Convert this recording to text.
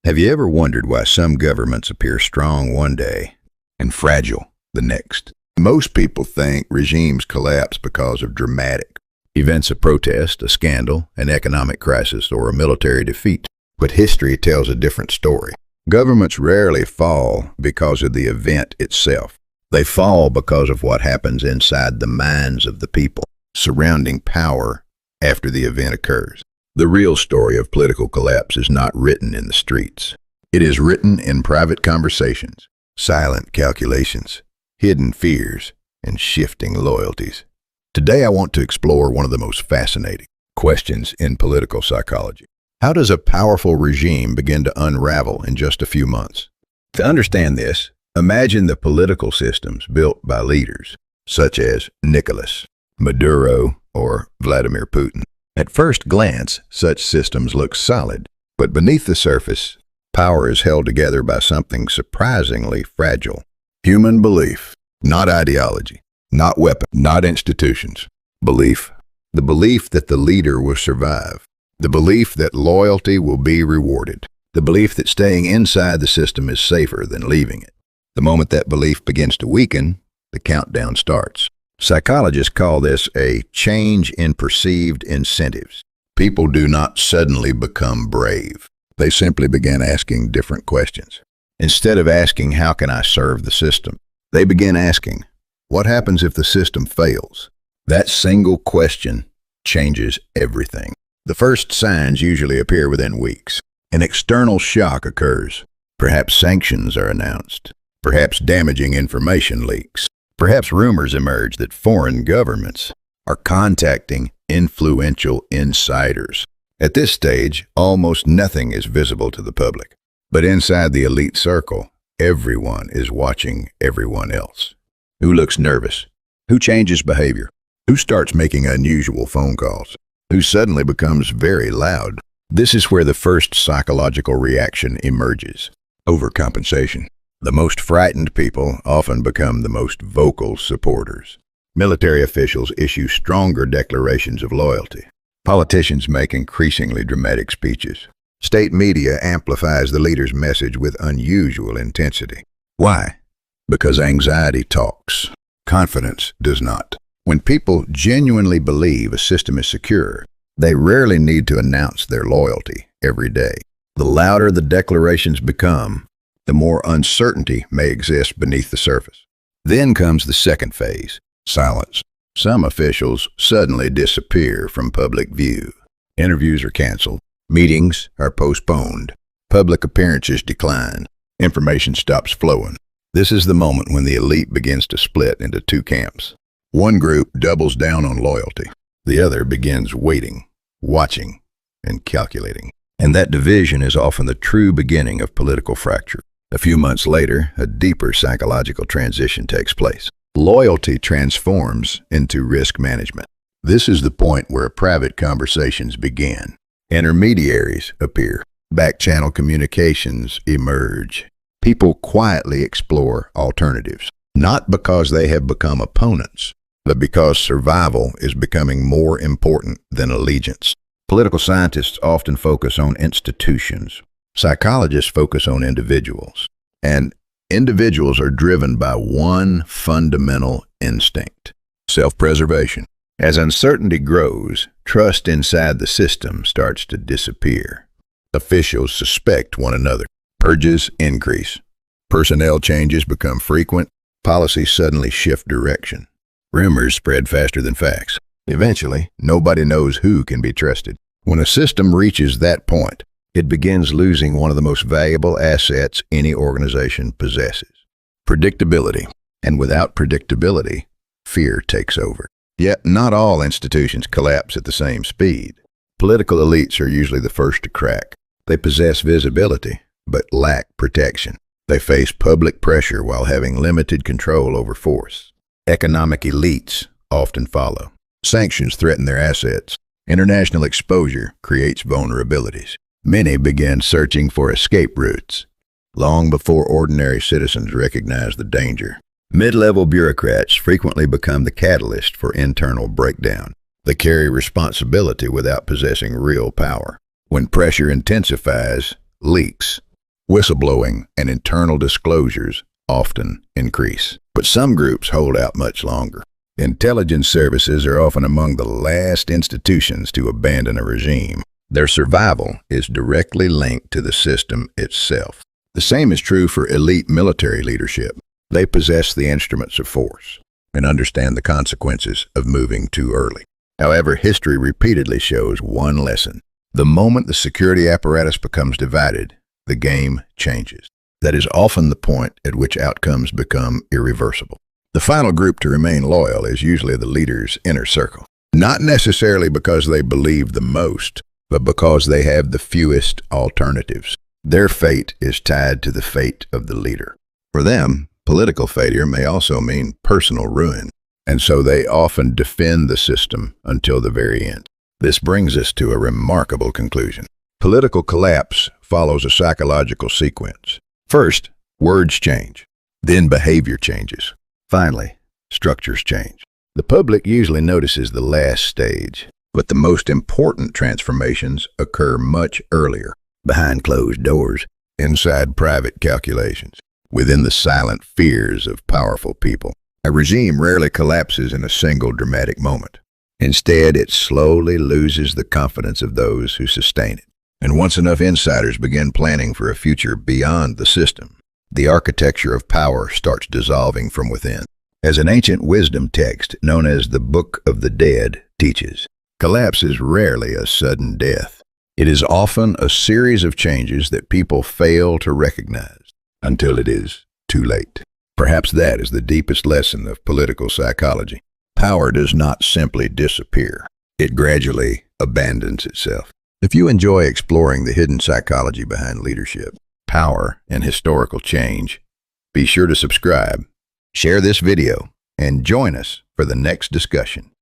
Have you ever wondered why some governments appear strong one day and fragile the next? Most people think regimes collapse because of dramatic events, of protest, a scandal, an economic crisis, or a military defeat. But history tells a different story. Governments rarely fall because of the event itself. They fall because of what happens inside the minds of the people surrounding power after the event occurs. The real story of political collapse is not written in the streets. It is written in private conversations, silent calculations, hidden fears, and shifting loyalties. Today I want to explore one of the most fascinating questions in political psychology. How does a powerful regime begin to unravel in just a few months? To understand this, imagine the political systems built by leaders such as Nicolás Maduro or Vladimir Putin. At first glance, such systems look solid, but beneath the surface, power is held together by something surprisingly fragile. Human belief, not ideology, not weapons, not institutions. Belief. The belief that the leader will survive. The belief that loyalty will be rewarded. The belief that staying inside the system is safer than leaving it. The moment that belief begins to weaken, the countdown starts. Psychologists call this a change in perceived incentives. People do not suddenly become brave. They simply begin asking different questions. Instead of asking, how can I serve the system? They begin asking, what happens if the system fails? That single question changes everything. The first signs usually appear within weeks. An external shock occurs. Perhaps sanctions are announced. Perhaps damaging information leaks. Perhaps rumors emerge that foreign governments are contacting influential insiders. At this stage, almost nothing is visible to the public. But inside the elite circle, everyone is watching everyone else. Who looks nervous? Who changes behavior? Who starts making unusual phone calls? Who suddenly becomes very loud? This is where the first psychological reaction emerges. Overcompensation. The most frightened people often become the most vocal supporters. Military officials issue stronger declarations of loyalty. Politicians make increasingly dramatic speeches. State media amplifies the leader's message with unusual intensity. Why? Because anxiety talks. Confidence does not. When people genuinely believe a system is secure, they rarely need to announce their loyalty every day. The louder the declarations become, the more uncertainty may exist beneath the surface. Then comes the second phase, silence. Some officials suddenly disappear from public view. Interviews are canceled. Meetings are postponed. Public appearances decline. Information stops flowing. This is the moment when the elite begins to split into two camps. One group doubles down on loyalty. The other begins waiting, watching, and calculating. And that division is often the true beginning of political fracture. A few months later, a deeper psychological transition takes place. Loyalty transforms into risk management. This is the point where private conversations begin. Intermediaries appear. Back-channel communications emerge. People quietly explore alternatives, not because they have become opponents, but because survival is becoming more important than allegiance. Political scientists often focus on institutions. Psychologists focus on individuals. And individuals are driven by one fundamental instinct: self-preservation. As uncertainty grows, trust inside the system starts to disappear. Officials suspect one another. Purges increase. Personnel changes become frequent. Policies suddenly shift direction. Rumors spread faster than facts. Eventually, nobody knows who can be trusted. When a system reaches that point, it begins losing one of the most valuable assets any organization possesses: predictability. And without predictability, fear takes over. Yet not all institutions collapse at the same speed. Political elites are usually the first to crack. They possess visibility, but lack protection. They face public pressure while having limited control over force. Economic elites often follow. Sanctions threaten their assets. International exposure creates vulnerabilities. Many begin searching for escape routes, long before ordinary citizens recognize the danger. Mid-level bureaucrats frequently become the catalyst for internal breakdown. They carry responsibility without possessing real power. When pressure intensifies, leaks Whistleblowing and internal disclosures often increase. But some groups hold out much longer. Intelligence services are often among the last institutions to abandon a regime. Their survival is directly linked to the system itself. The same is true for elite military leadership. They possess the instruments of force and understand the consequences of moving too early. However, history repeatedly shows one lesson. The moment the security apparatus becomes divided, the game changes. That is often the point at which outcomes become irreversible. The final group to remain loyal is usually the leader's inner circle. Not necessarily because they believe the most, but because they have the fewest alternatives. Their fate is tied to the fate of the leader. For them, political failure may also mean personal ruin, and so they often defend the system until the very end. This brings us to a remarkable conclusion. Political collapse follows a psychological sequence. First, words change. Then behavior changes. Finally, structures change. The public usually notices the last stage, but the most important transformations occur much earlier, behind closed doors, inside private calculations, within the silent fears of powerful people. A regime rarely collapses in a single dramatic moment. Instead, it slowly loses the confidence of those who sustain it. And once enough insiders begin planning for a future beyond the system, the architecture of power starts dissolving from within. As an ancient wisdom text known as the Book of the Dead teaches, collapse is rarely a sudden death. It is often a series of changes that people fail to recognize until it is too late. Perhaps that is the deepest lesson of political psychology. Power does not simply disappear. It gradually abandons itself. If you enjoy exploring the hidden psychology behind leadership, power, and historical change, be sure to subscribe, share this video, and join us for the next discussion.